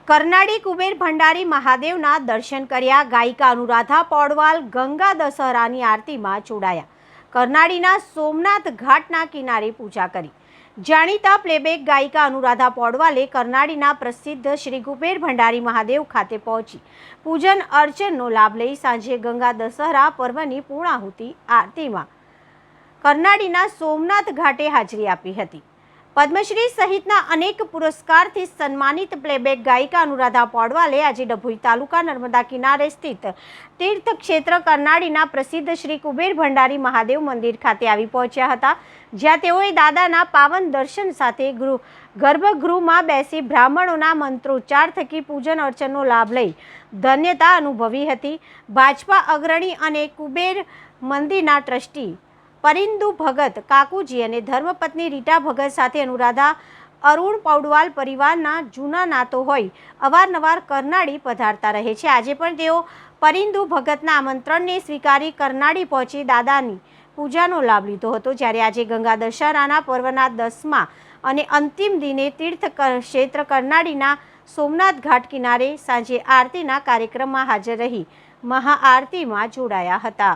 કરનાળી કુબેર ભંડારી મહાદેવના દર્શન કર્યા। ગાયિકા અનુરાધા પૌડવાલ ગંગા દશહરાની આરતીમાં જોડાયા। કરનાળીના સોમનાથ ઘાટના કિનારે પૂજા કરી। જાણીતા પ્લેબેક ગાયિકા અનુરાધા પૌડવાલે કરનાળીના પ્રસિદ્ધ શ્રી કુબેર ભંડારી મહાદેવ ખાતે પહોંચી પૂજન અર્ચનનો લાભ લઈ સાંજે ગંગા દશહરા પર્વની પૂર્ણાહુતિ આરતીમાં કરનાળીના સોમનાથ ઘાટે હાજરી આપી હતી। પદ્મશ્રી સહિતના અનેક પુરસ્કારથી સન્માનિત પ્લેબેક ગાયિકા અનુરાધા પૌડવાલે આજે ડભોઈ તાલુકા નર્મદા કિનારે સ્થિત તીર્થ ક્ષેત્ર કરનાળીના પ્રસિદ્ધ શ્રી કુબેર ભંડારી મહાદેવ મંદિર ખાતે આવી પહોંચ્યા હતા, જ્યાં તેઓએ દાદાના પાવન દર્શન સાથે ગર્ભગૃહમાં બેસી બ્રાહ્મણોના મંત્રોચ્ચાર થકી પૂજન અર્ચનનો લાભ લઈ ધન્યતા અનુભવી હતી। ભાજપા અગ્રણી અને કુબેર મંદિરના ટ્રસ્ટી પરિંદુ ભગત કાકુજી અને ધર્મપત્ની રીટા ભગત સાથે અનુરાધા અરુણ પૌડવાલ પરિવારના જૂના નાતો હોય અવારનવાર કરનાળી પધારતા રહે છે। આજે પણ તેઓ પરિંદુ ભગતના આમંત્રણને સ્વીકારી કરનાળી પહોંચી દાદાની પૂજાનો લાભ લીધો હતો। જ્યારે આજે ગંગા દશહરાના પર્વના 10મા અને અંતિમ દિને તીર્થ ક્ષેત્ર કરનાળીના સોમનાથ ઘાટ કિનારે સાંજે આરતીના કાર્યક્રમમાં હાજર રહી મહાઆરતીમાં જોડાયા હતા।